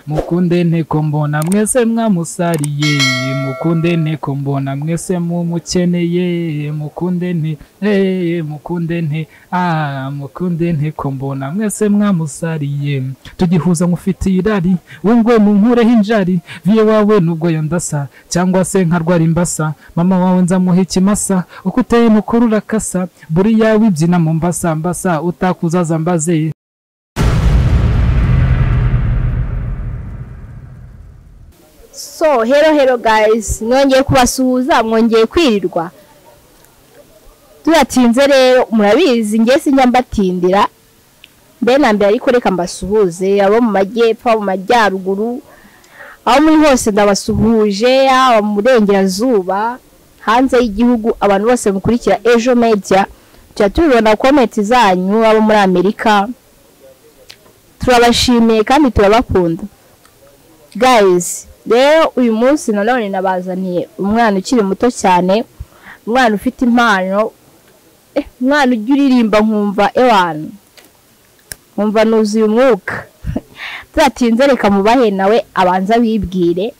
mukunde nteko mbona mwese mwamusariye mukunde nteko mbona mwese mumukeneye mukunde nteko mbona mwese mwamusariye tugihuza nkufitiye irari wungwe mu nkureho injari viye wawe nubwo yandasa cyangwa se nkarwara imbasa mama wawe nzamuha ikimasa uko uteye mukuru urakasa buri yawe ibyina mu mbasa utakuzaza mbaze. So hello guys, mwongeye kubasuhuza mwongeye kwirirwa turatinze rero murabizi ngiye sinjya mbatindira mbe nambere ariko reka mbasuhuze abo mu majyepfo mu majyaruguru aho muri hose ndabasuhuje abo mu burengerazuba hanze y'igihugu abantu bose mukurikira Ejo Media tubona comment zanyu abo muri Amerika turabashimiye kandi turabakunda guys. Rero uyu munsi nanone nabazaniye umwana ukiri muto cyane umwana ufite impano umwana ujya uririmba nkumva ewana nkumva nuzuye umwuka turatinze reka mubahe nawe abanza bibwire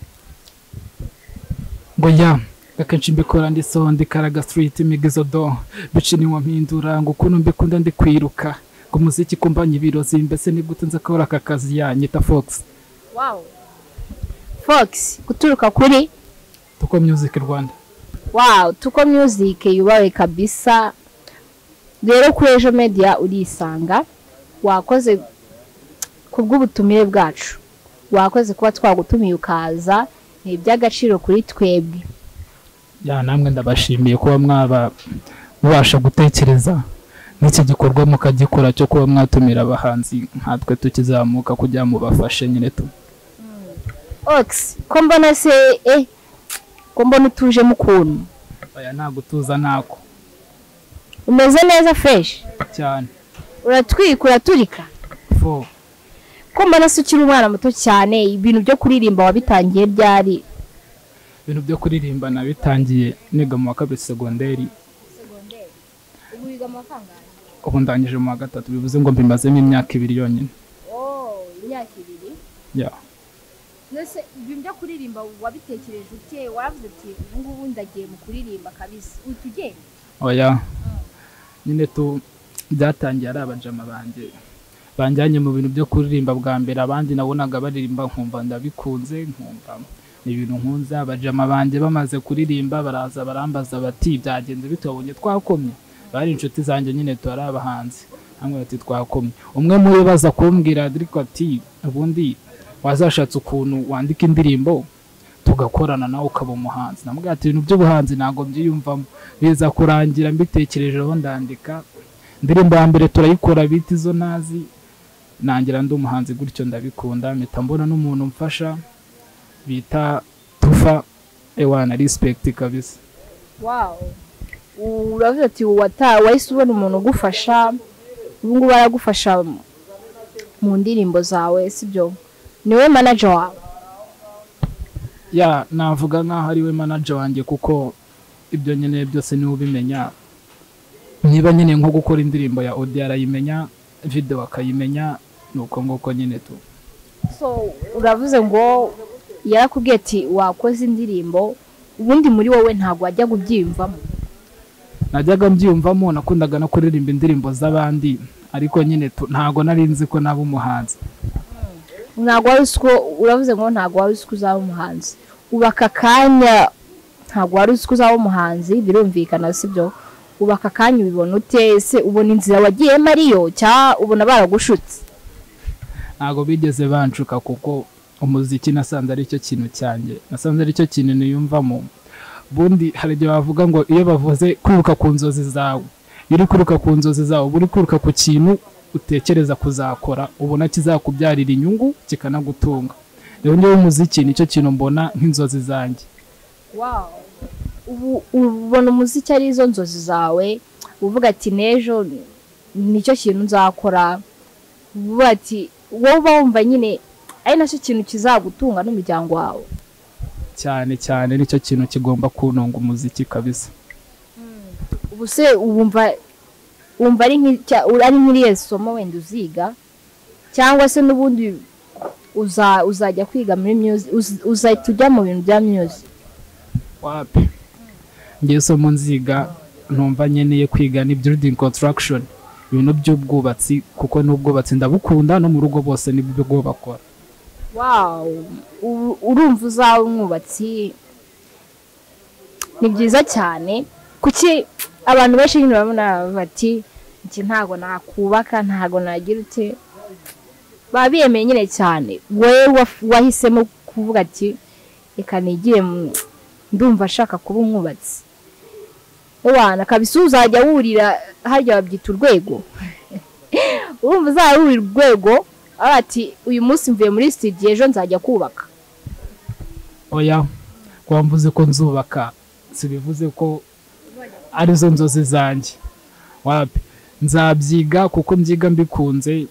ngo ya akenshi mbikora ndi sondi karaga street migizo do biciniwa mpindura ngo kuno mbikunda ndi kwiruka ngo muziki kumbanye ibirozi mbese ni gute nza kora aka kazi yanyita Fox. Wow. Fox kuturuka kuri Tuko Music Rwanda. Wow, Tuko Music yubawe kabisa. Rero kuri Ejo Media urisanga wakoze kubw'ubutumire bwacu. Wakoze kuba twagutumiye ukaza ni iby'agaciro kuri twebwe. Ya namwe ndabashimiye kuba mwaba mubasha gutekereza n'iki gikorwa mukagikora cyo kuba mwatumira abahanzi nkatwe tukizamuka kujya mu bafashe nyine tu. Ox, ko mbona se ko mbona utuje mukuntu. Aya ntago tuza nako. Umeze neza fresh cyane. Uratwikura turika. Fo. Ko mbona se ukiri umwana muto cyane ibintu byo kuririmba wabitangiye byari. Ibintu byo kuririmba nabitangiye niga mu kabiri segonderi. Ubu wiga mu kangahe? Ubu ndangije mu gatatu bivuze ngo mbimazemo imyaka 2 yonyine. Oh, imyaka 2. Ya. Nese ibintu byo kuririmba wabitekereje ute waravuze ati ngubu ndagiye mu kuririmba kabisa utugende? Oya. Nyine tu byatangiye ari abajama banjyanye mu bintu byo kuririmba bwa mbere abandi nabonaga baririmba nkumva ndabikunze nkumva ibintu nkunze abajama banje bamaze kuririmba baraza barambaza bati byagenze bitobonye twakomye bari inshuti zanjye nyine tu ari abahanzi hamwe bati twakomye umwe muri baza kumbwira ariko ati ubundi wazashatse ukuntu wandika indirimbo tugakorana nawe ukaba umuhanzi namubwira ati ibintu by'ubuhanzi ntago mbyiyumvamo biza kurangira mbitekerejeho ndandika indirimbo ya mbere turayikora biti zo nazi nangira ndi umuhanzi gutyo ndabikunda mpita mbona n'umuntu mfasha bita Tufa ewana respect kabisa. Wow. Uravuze ati wahise ubona umuntu ugufasha ubu baragufasha mu ndirimbo zawe sibyo? Niwe manager wawe? Ya navuga nkaho ari we manager wanjye kuko ibyo nyene byose ni ubimenya niba nyene nko gukora indirimbo ya audio arayimenya video akayimenya nuko ngoko nyene tu. So uravuze ngo yarakubwiye ati wakoze indirimbo ubundi muri wowe ntago wajya gubyimvamo? Najyaga mbyumvamo nakundaga no kuririmba indirimbo z'abandi ariko nyine ntago narinzi ko naba umuhanzi. Ntago wari usko uravuze ngo ntago wari usko uzaba umuhanzi ubaka kanya ntago wari usko uzaba umuhanzi birumvikana sibyo ubaka kanya ubibona ute se ubona inzira wagiye mariyo cya ubona baragushutse? Ntago bigeze bancuka kuko umuziki nasanze ari cyo kintu cyanjye nasanze ari cyo kintu niyumvamo bundi hari igihe bavuga ngo iyo bavuze kwiruka ku nzozi zawe uri kwiruka ku nzozi zawe uri kwiruka ku kintu utekereza kuzakora ubona kizakubyarira inyungu kikanagutunga rero niyo umuziki nicyo kintu mbona nk'inzozi zanjye. Wow. Ubu ubona umuziki ari izo nzozi zawe uvuga ati nejo nicyo kintu nzakora uvuga ati wowe wumva nyine ari nacyo kintu kizagutunga n'umuryango wawe? Cyane nicyo kintu kigomba kuntunga umuziki kabisa. Ubuse wumva ari nk'iriye somo wenda uziga cyangwa se n'ubundi uzajya kwiga muri music uzahita ujya mu bintu bya music? Wapi ngiye somo nziga numva nyeneye kwiga ni building construction, ibintu by'ubwubatsi, kuko n'ubwubatsi ndabukunda no mu rugo bose nibyo bakora. Wow, urumva uzaba umwubatsi ni byiza cyane. Kuki abantu benshi nyine babona bati iki ntago nakubaka, ntago nagira ute, babiyemeye nyine cyane. Wewe wahisemo kuvuga ati reka nigire ndumva ashaka kuba umwubatsi. Ewana kabisa uzajya wurira harya babyita urwego. Urumva uzawurira urwego ati uyu munsi mvuye muri studio ejo nzajya kubaka. Oya, kwamvuze ko nzubaka sibivuze ko arizo nzozi zanjye. Wapi nzabyiga kuko mbyiga mbikunze,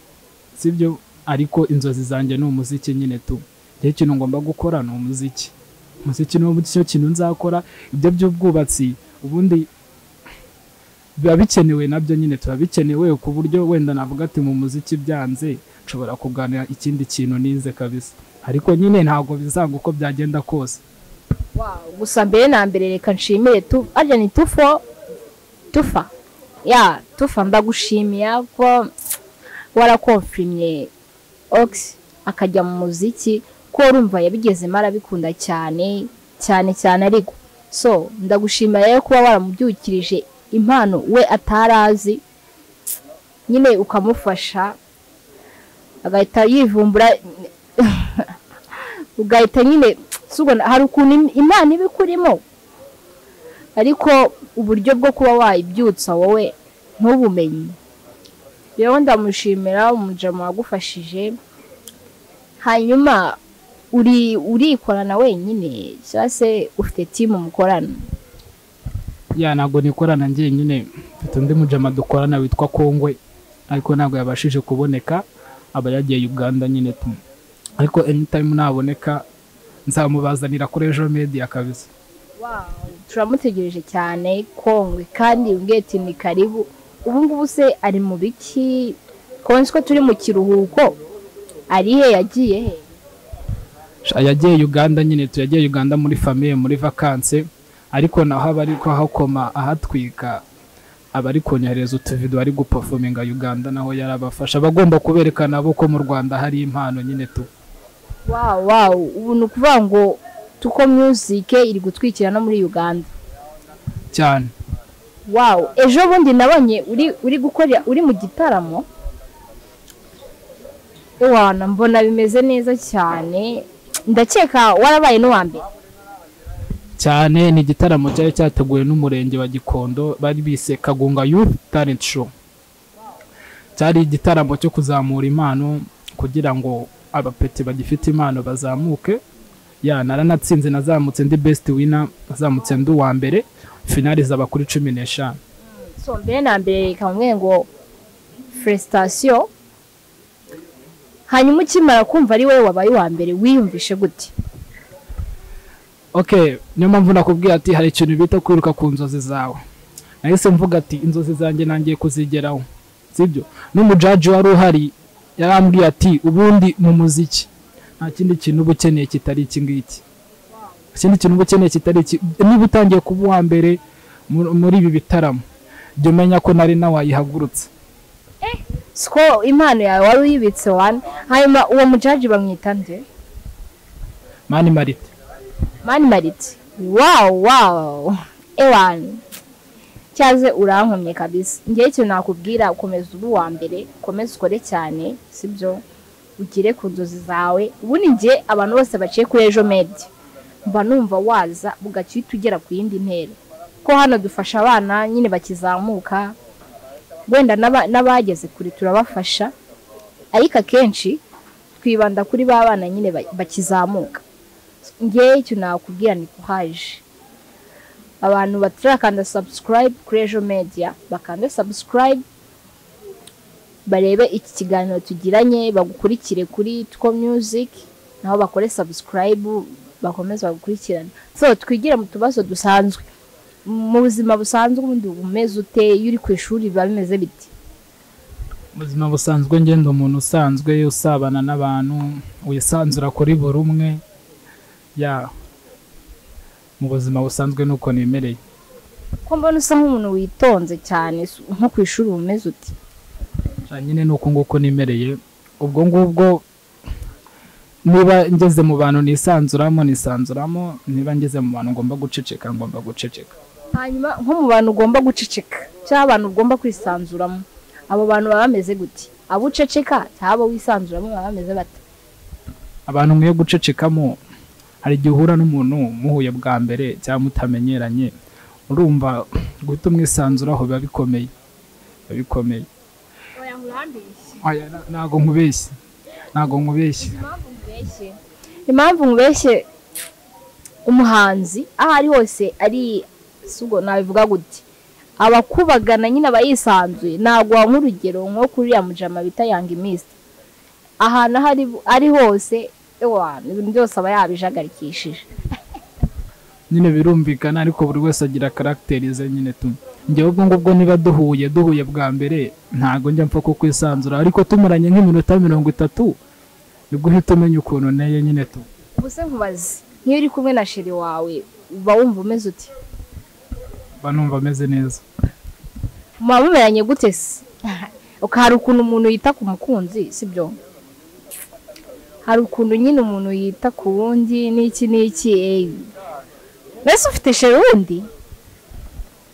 sibyo, ariko inzozi zanjye ni umuziki nyine tu. Igihe kintu ngomba gukora ni umuziki. Umuziki ni cyo kintu nzakora. Ibyo by'ubwubatsi ubundi biba bikenewe, nabyo nyine turabikenewe ku buryo wenda navuga ati mu muziki byanze nshobora kuganira ikindi kintu nize kabisa, ariko nyine ntago bizanga uko byagenda kose. Wow, gusa mbere na mbere reka nshimire arya ni Tufa. Ya, Tufa ndagushimiya ko warakonfirmye Ox akajya mu muziki, ko urumva yabigezemo arabikunda cyane cyane cyane. Ariko so ndagushimira rero kuba waramubyukirije impano we atarazi, nyine ukamufasha agahita yivumbura ugahita nyine subona hari ukuntu imana ibikurimo, ariko uburyo bwo kuba wayibyutsa wowe ntubumenye. Rero ndamushimira umujama wagufashije. Hanyuma urikorana wenyine cyangwa se ufite team mukorana? Ya, ntabwo nikorana njye nyine, mfite undi mujama dukorana witwa Kongwe, ariko ntabwo yabashije kuboneka, aba yagiye Uganda nyine tu. Ariko anytime naboneka nzamubazanira kuri Ejo Media kabisa. Wow, turamutegereje cyane Kongwe, kandi ungeti ni karibu. Ubu ngubu se ari mu biki? Konse ko turi mu kiruhuko, ari he, yagiye he? Yagiye Uganda nyine tu, yagiye Uganda muri famille muri vacances, ariko naho abari ko hakoma ahatwika abari konyohereza utuvido ari guperforminga Uganda, naho yarabafasha bagomba kuberekana abo ko mu Rwanda hari impano nyine tu. Wow, ubu nukuvuga ngo Tuko Music iri gutwikira no muri Uganda cyane. Wow, ejo bundi nabonye uri gukorera uri mu gitaramo. Ewana mbona bimeze neza cyane, ndakeka warabaye no wambere cyane. Ni igitaramo cyari cyateguwe n'umurenge wa Gikondo, bari bise Kagunga Youth Talent Show. Cyari igitaramo cyo kuzamura impano kugira ngo abapeti bagifite impano bazamuke. Ya, naranatsinze, nazamutse ndi best winner, nazamutse ndi uwa mbere, finale zaba kuri 15. So mbere na mbere kamwe ngo frustration. Hanyuma ukimara kumva ari wewe wabaye wa mbere wiyumvishe gute? Okay, niyo mpamvu nakubwiye ati hari ikintu bita kwiruka ku nzozi zawe. Nahise mvuga ati inzozi zanjye nangiye kuzigeraho, sibyo? N'umujaji wari uhari yarambwiye ati ubundi mu muziki nta kindi kintu ubukeneye kitari iki ngiki. Ikindi kintu ubukeneye kitari iki, niba utangiye kuba uwa mbere muri ibi bitaramo, jya umenya ko nari nawe wayihagurutse. Sko impano yawe wari uyibitse wane. Hanyuma uwo mujaji bamwita nde? Mani Marite. Wow. Ewan cyaze urankomye kabisa. Ngiye cyo nakubwira ukomeza ubu wa mbere, ukomeza ukore cyane, sibyo? Ugire ku nzozi zawe. Ubundi ngiye abantu bose baciye kuri Ejo Media mba numva waza ugacita ugera ku yindi ntera, ko hano dufasha abana nyine bakizamuka, wenda n'abageze kuri turabafasha, ariko akenshi twibanda kuri ba bana nyine bakizamuka. Ngiye cyo nakubwira ni kuhaje abantu batarakanda subscribe kuri Ejo Media bakanda subscribe, barebe iki kiganiro tugiranye, bagukurikire kuri Tuko Music, naho bakore subscribe bakomeza bagukurikirana. So twigire mu tubazo dusanzwe mu buzima busanzwe. Ubundi umeze ute? Yuri ku ishuri biba bimeze biti? ubuzima busanzwe ngenda umuntu usanzwe usabana n'abantu wisanzura kuri buri umwe ya mu buzima busanzwe nuko nemereye. ko mbona usa nk'umuntu witonze cyane nko ku ishuri umeze uti? nyine nuko nguko nemereye ubwo ngubwo niba ngeze mu bantu nisanzuramo niba ngeze mu bantu ngomba guceceka hanyuma nko mu bantu ugomba guceceka cyangwa abantu ugomba kwisanzuramo abo bantu baba bameze gute? abo uceceka cyangwa abo wisanzuramo baba bameze bate? abantu mwiye gucecekamo hari igihe uhura n'umuntu muhuye bwa mbere cyangwa mutamenyeranye urumva guhita umwisanzuraho biba bikomeye. Ntago nkubeshye. Impamvu nkubeshye umuhanzi aho ari hose ari sugo nabivuga gute abakubagana nyine abayisanzuye ntago wa nk'urugero nko kuri ya mujama bita Young Miss ahantu ari hose ibintu byose aba yabijagarikishije. nyine birumvikana ariko buri wese agira karakterize nyine tu njyewe ubwo ngubwo niba duhuye bwa mbere ntago njya mpfa kukwisanzura ariko tumuranye nk'iminota 30 nibwo uhita umenya ukuntu neye nyine tu. ubuse nkubaze nk'iyo uri kumwe na sheri wawe uba wumva umeze uti? numva ameze neza. mumeranye gute se? hari ukuntu umuntu yita ku mukunzi sibyo? hari ukuntu nyine umuntu yita ku wundi n'iki mbese ufite sheri wundi?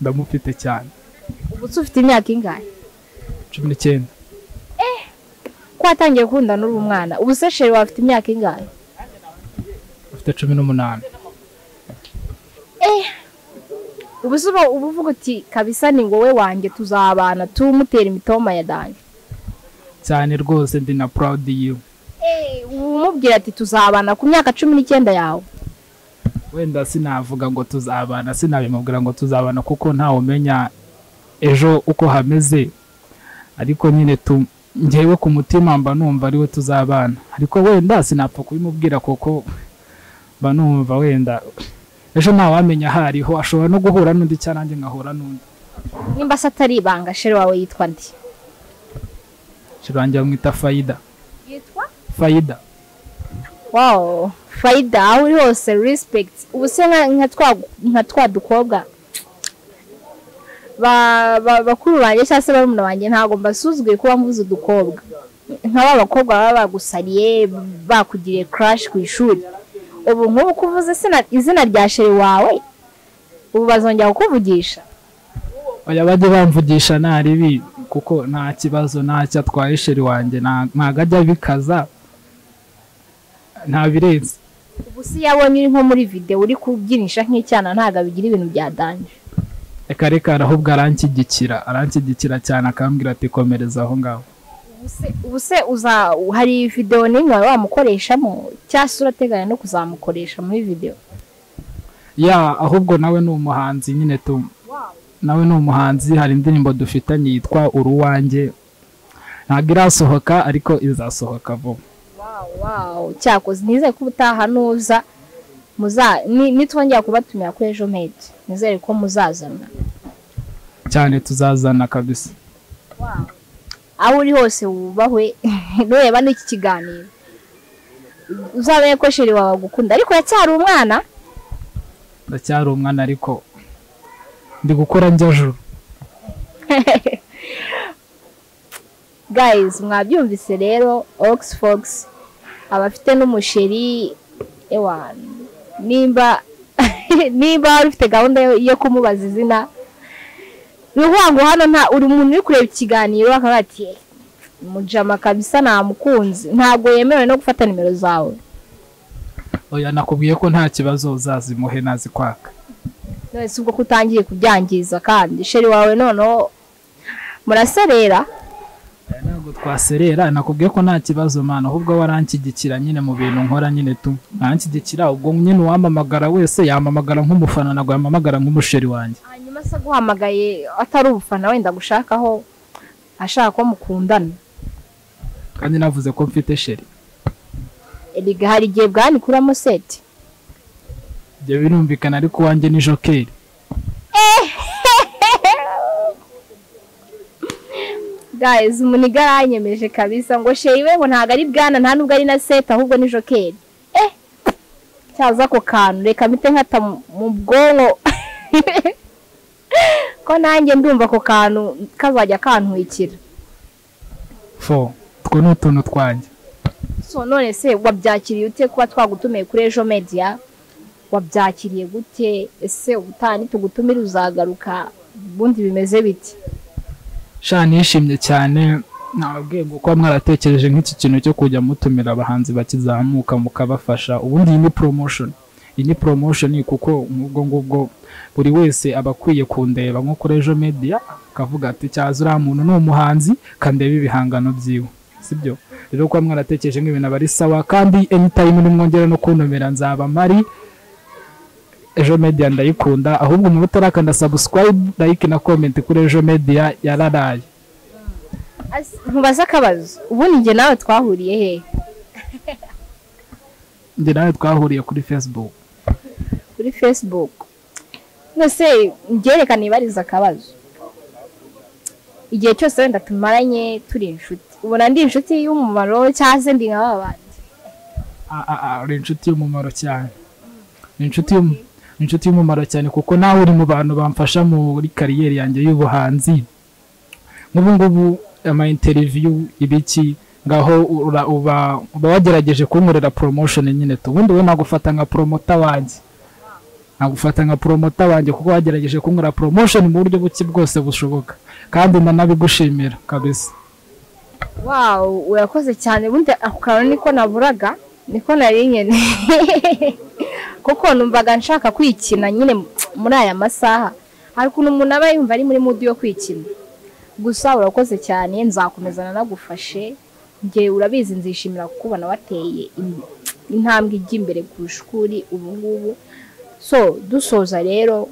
ndamufite cyane. ubu ufite imyaka ingahe? 19. ko watangiye gukunda n'uri umwana ubu se sheri wawe afite imyaka ingahe? Afite 18. ubu uvuga uti kabisa ni wowe wanjye tuzabana tumutera imitoma ya danje cyane rwose ndi na proud you. umubwira ati tuzabana ku myaka 19 yawe? wenda sinavuga ngo tuzabana sinabimubwira ngo tuzabana kuko ntawe umenya ejo uko hameze ariko nyine njyewe ku mutima mba numva ariwe tuzabana ariko wenda sinapfa kubimubwira kuko mba numva wenda ejo ntawamenya hariho ashobora no guhura n'undi cyane nanjye ngahura n'undi. nimba se atari ibanga sheri wawe yitwa ndi? sheri wanjye bamwita Faida. Yitwa Faida. Wow, Faida aho uri hose respect. ubu se nka twa dukobwa bakuru banjye cyangwa se barumuna banjye ntago mbasuzguye kuba mvuze udukobwa nk'aba bakobwa baba bagusariye bakugiriye crush ku ishuri ubu nk'ubu kuvuze izina rya sheri wawe ubu bazongera kukuvugisha? oya bajye bamvugisha naribi kuko nta kibazo ntacyo atwaye sheri wanjye ntago ajya bikaza nta birenze. ubu si yabonye uri nko muri video uri kubyinisha nk'icyana ntago bigira ibintu bya danje? reka ahubwo aranshyigikira cyane akambwira ati komereza aho ngaho. ubu se hari video n'imwe wamukoreshamo cyangwa se urateganya no kuzamukoresha muri video? ahubwo nawe ni umuhanzi nyine nawe ni umuhanzi hari indirimbo dufitanye yitwa Uruwanjye ntabwo irasohoka ariko izasohoka vuba. wow cyakoze nizeye ko ubutaha nuza nitwongera kubatumira kuri ejo mate nizere ko muzazana cyane tuzazana kabisa. aho uri hose wubahwe nureba n'iki kiganiro uzamenye ko sheri wawe gukunda ariko yacyari umwana. ndacyari umwana ariko ndi gukora njyajuru. guys mwabyumvise rero Oxfox abafite n'umusheri nimba ufite gahunda yo kumubaza izina ngo hano uri umuntu uri kureba ikiganiro akavuga ati mujama kabisa namukunzi ntabwo yemerewe no gufata nimero zawe. oya nakubwiye ko nta kibazo uzazimuhe nazikwaka. none ubwo kutangiye kubyangiza kandi sheri wawe noneho muraserera? ntabwo twaserera nakubwiye ko nta kibazo mana ahubwo waranshyigikira nyine mu bintu nkora nyine aranshyigikira ubwo nyine uwamamagara wese yamamagara nk'umufana ntabwo yamamagara nk'umusheri wanjye. hanyuma se guhamagaye atari ubufana wenda gushakaho ashaka ko mukundana? kandi navuze ko mfite sheri. erega hari igihe bwanikuramo seti. ibyo birumvikana ariko wanjye ni jokeri. guys umuniga aranyemeje kabisa ngo sheyiwe ngo ntago ari bwana nta nubwo ari na set ahubwo ni jokeri cyaza ko kantu reka mite nkata mu bwonko ko nanjye ndumva ko kantu kazajya kantwikira two n'utuntu twanjye. So none se wabyakiriye ute kuba twagutumiye kuri Ejo Media? Wabyakiriye gute? Ese ubutani tugutumira uzagaruka bundi bimeze biti? Sha nishimye cyane nababwiye ngo ko mwaratekereje nk'iki kintu cyo kujya mutumira abahanzi bakizamuka mukabafasha. Ubundi iyi ni promotion kuko ngubwo buri wese abakwiye kundeba nko kuri Ejo Media akavuga ati cyaza uriya muntu ni umuhanzi kandeba ibihangano byiwe, sibyo? Rero ko mwaratekereje nk'ibintu bari sawa, kandi anytime nimwongera no kuntumira nzaba mari. Ejo Media ndayikunda, ahubwo umuntu utarakanda subscribe, like na comment kuri Ejo Media yararaye. Nkubaza akabazo, ubundi njye nawe twahuriye he? Njye nawe twahuriye kuri Facebook. Kuri Facebook. Nose ngerekana ibariza akabazo. Igihe cyose wenda tumaranye turi inshuti. Ubona ndi inshuti y'umumaro cyaze ndi nk'aba bandi? Uri inshuti y'umumaro cyane. Inshuti y'umumaro cyane kuko nawe uri mu bantu bamfasha muri kariyeri yanjye y'ubuhanzi. Ngubu ama interview ibiki ngaho uba wagerageje kunkorera promotion nyine tu. Ubundi we nagufata nka promoter wanjye kuko wagerageje kunkorera promotion mu buryo buki bwose bushoboka, kandi ndanabigushimira kabisa. Wow, urakoze cyane. Bundi akukana niko naburaga, niko nari nyene kuko numvaga nshaka kwikina nyine muri aya masaha. Hari kuntu umuntu aba yumva ari muri mood yo kwikina. Gusa urakoze cyane, nzakomezana nagufashe. Nge urabizi nzishimira kukubona wateye intambwe ijya imbere kushukuri ubu ngubu. So dusoza rero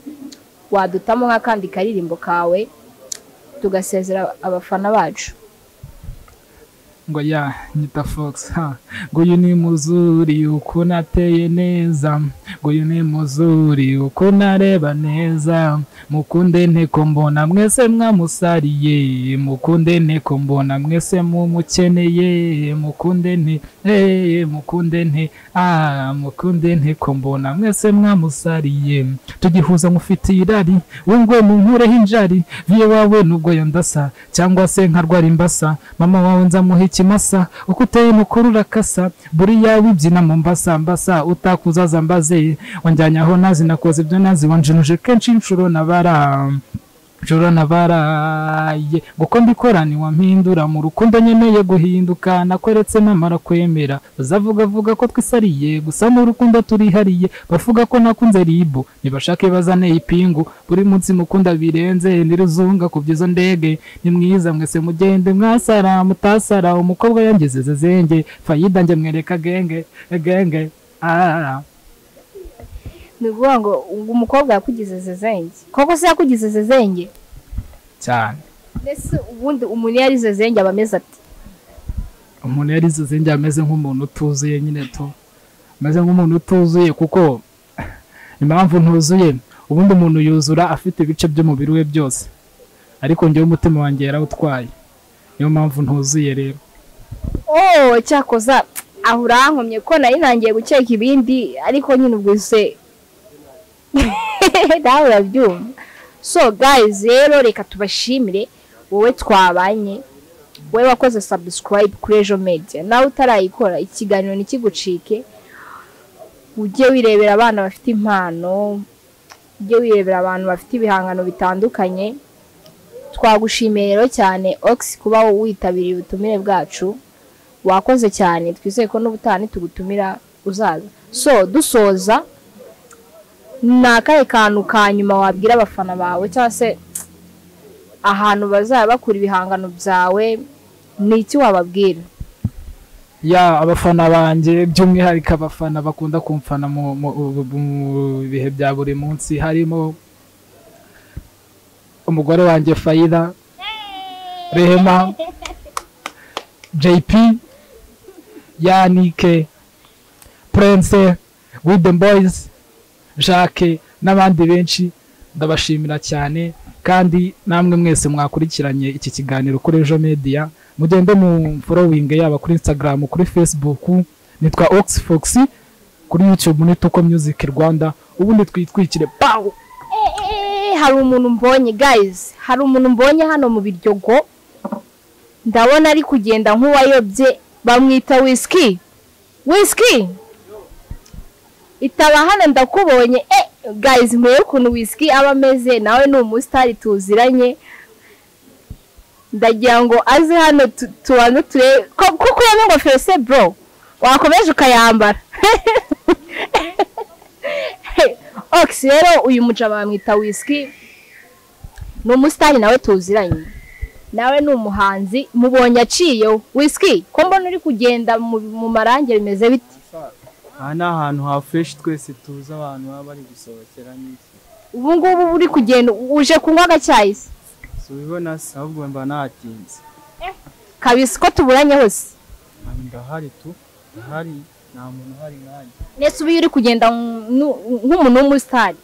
wadutamo nk'akandi karirimbo kawe tugasezera abafana bacu. Ngo ya nyita Fox ngo uyu ni muzuri uko nateye neza, ngo uyu ni muzuri uko nareba neza, mukunde nteko mbona mwese mwamusariye, mukunde nteko mbona mwese mumukeneye, mukunde nteko mbona mwese mwamusariye, tugihuza mufitiye irari wungwe mu nkureho injari, viye wawe nubwo yandasa cyangwa se nkarwara imbasa, mama wawe nzamuha ikimasa uko uteye mukuru urakasa, buri yawe ibyina mu mbasa utakuzaza mbaze, wanjyanye aho nazi nakoze ibyo nazi, wanjinuje kenshi inshuro nabaraye, ngo mbikora ni wampindura mu rukundo nyeneye guhinduka, nakweretse namara kwemera, bazavuga ko twisariye, gusa mu rukundo turihariye, bavuga ko nakunze ribu, nibashake bazane ipingu, buri munsi mukunda birenze, niruzunga ku byizo ndege, ni mwiza mwese mugende mwasara mutasara, umukobwa yangize zezenge, fayida njye mwereka genge. Nuvuga ngo umukobwa yakugize zezenge. Koko se yakugize zezenge? Cyane. Nese ubundi umuntu yari zezenge abameze ati? Umuntu yari zezenge ameze nk'umuntu utuzuye nyine to. Ameze nk'umuntu utuzuye kuko impamvu ntuzuye, ubundi umuntu yuzura afite ibice by'umubiri we byose. Ariko njyewe umutima wanjye yarawutwaye. Niyo mpamvu ntuzuye rero. Cyakoza aho urankomye ko nari nangiye gukeka ibindi, ariko nyine ubwo se dawe urabyumva. So guys rero reka tubashimire wowe twabanye, wowe wakoze subscribe kuri Ejo Media. Nawe utarayikora ikiganiro nikigucike, ujye wirebera abana bafite impano, ujye wirebera abantu bafite ibihangano bitandukanye. Twagushimiye rero cyane Ox kuba witabiriye ubutumire bwacu. Wakoze cyane, twizeye ko n'ubutani tugutumira uzaza. So dusoza nakaye kantu kanyuma wabwira abafana bawe cyangwa se ahantu bazaba bakura ibihangano byawe, ni iki wababwira? Ya abafana banjye by'umwihariko abafana bakunda kumfana mu bihe bya buri munsi, harimo umugore wanjye Fayida, Rehema, JP, Yanike, Prince, Good Boys, Jacques n'abandi benshi. Ndabashimira cyane, kandi namwe mwese mwakurikiranye iki kiganiro kuri Ejo Media mugende mu following yaba kuri Instagram kuri Facebook nitwa Oxfox kuri YouTube ni Tuko Music Rwanda ubundi twitwikire pow hari umuntu mbonye guys hari umuntu mbonye hano mu Biryogo ndabona ari kugenda nk'uwayobye bamwita Whisky itaba hano ndakubonye guys mwe ukuntu Whisky aba ameze nawe ni umustar tuziranye ndagira ngo aze hano tubanze ture kuko yame ngofero se bro wakomeje ukayambara Ox rero uyu mujama bamwita Whisky ni umustar nawe tuziranye nawe ni umuhanzi mubonye aciyeho Whisky ko mbona uri kugenda mu marange bimeze biti ana ahantu ha fresh twese tuza abantu baba bari gusohokera n'iki ubu ngubu uri kugenda uje kunywa agacyayi se so ubibona ahubwo mba natinze kabisa ko tuburanye hose ndahari ndahari nta muntu hari nanjye nese ubu uri kugenda nk'umuntu w'umustar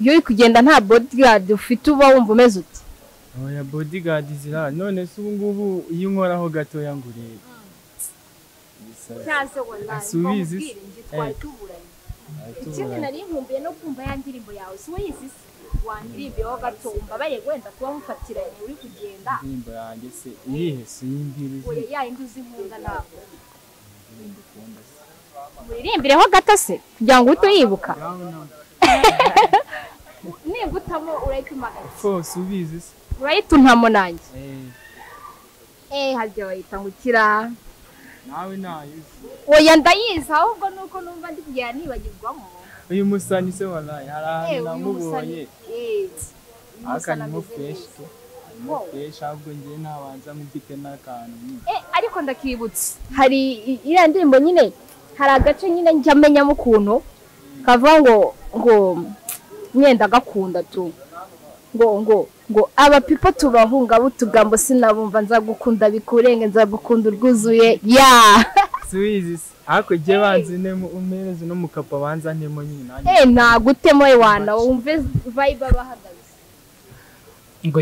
iyo uri kugenda nta bodyguard ufite uba wumva umeze uti oya bodyguard zirahari none se ubu ngubu iyo unkoraho gatoya ngurebe cyase wallahi subizi ikindi nari nkumbuye no kumva ya ndirimbo yawe si woyisi wandirimbe ho gatomba baye wenda kuba mufatiranye uri kugenda indirimbo yanjye se iyihe se yimbirize oya ya induzi nkunda nabo uririmbireho gato se kugira ngo uhite uyibuka ningutamo urayipimagara fose ubizi se urayituntamo nanjye harya wayita ngukira nawe nayizi oya ndayizi ahubwo nuko numva ndi kugera nibagirwamo uyu musani se wallahi hari ahantu namubonye akanimo fresh ahubwo ngiye nabanza mufite n'akantu ariko ndakibutse hari iriya ndirimbo nyine hari agace nyine njya menyamo ukuntu kavuga ngo myenda gakunda tu ngo aba people tubahunga butugambo sinabumva nzagukunda bikurenge nzagukunda urwuzuye suizi ako je banzi ne umereze no mukapa banza ntemo nyine nanjye nagutemo wana wumve vibe abahagaze ngo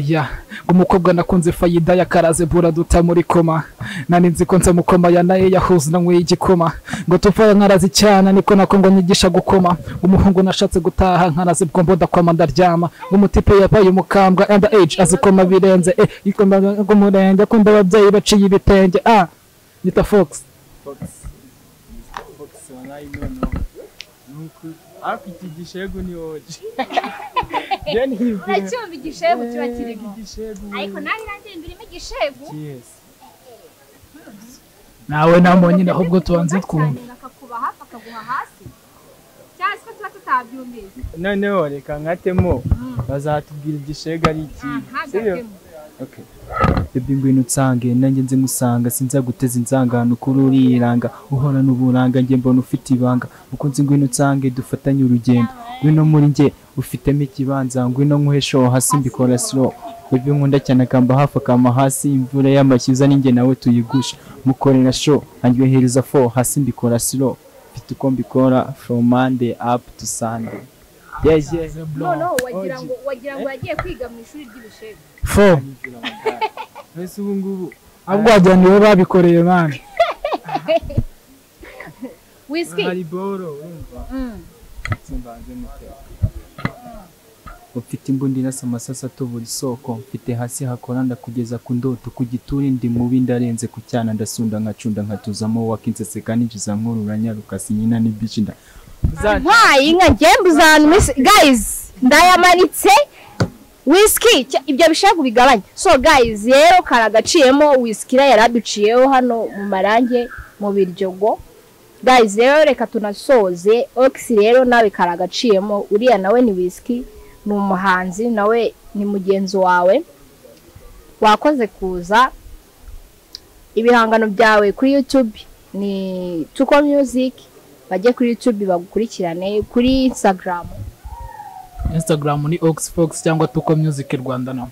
umukobwa nakunze Fayida yakaraze bura duta muri koma nani nzi ko nza mukoma ya naye yahuze na nkwe igikoma ngo tupfa nkarazi cyane niko nako ngo nyigisha gukoma umuhungu nashatse gutaha nkaraze bwombo ndakwama ndaryama umutipe yabaye umukambwa and age azikoma birenze ikoma ngo murenge ko ndababyeyi baciye ibitenge nita Fox wallahi no nuko afite igishego ni oje Nacyumva igishego kiba kirimo ariko nari ndirimbira igishego nawe namo nyine ahubwo tubanze twumva akakuba hafi akaguha hasi cyangwa se tuba tutabyumvise noneho reka nkatemo bazatubwira igishego ari iki okay baby ngwino utsange nanjye nze musanga sinza guteza inzangano kuri uriranga uhora n'uburanga nge mbona ufite ibanga ukunze ngwino utsange dufatanye urugendo ngwino muri nge ufitemo ikibanza ngwino nkuhesho hasi mbikora slow baby nkunda cyane akamba hafi akama hasi imvura y'amashyuza ninjye nawe tuyigusha mukorera show andyohereza 4 hasi mbikora slow mfite uko mbikora from Monday up to Sunday no wagira ngo yagiye kwiga mu ishuri ry'ibishego Ese ubu ngubu ahubwo wagira niwe babikoreye man Whisky hari boro urumva simbanze mutera ufite imbundi nasa amasasa tubura isoko mfite hasi hakoranda kugeza ku ndoto ku gituri ndi mubi ndarenze ku cyana ndasunda nkacunda nkatuzamo wakinseseka ninjiza nkurura nyaruka sinyina n'ibici nda inka ngembu zanu guys ndayamanitse Whisky ibyo bishaka bigabanya so guys rero karagaciyemo Whisky yaraduciyeho hano mu marange mu Biryogo guys rero reka tunasoze Ox rero nawe karagaciyemo uriya nawe ni Whisky ni umuhanzi nawe ni mugenzi wawe wakoze kuza ibihangano byawe kuri YouTube ni Tuko Music bajye kuri YouTube bagukurikirane kuri Instagram ni Oxfox cyangwa Tuko Music Rwanda no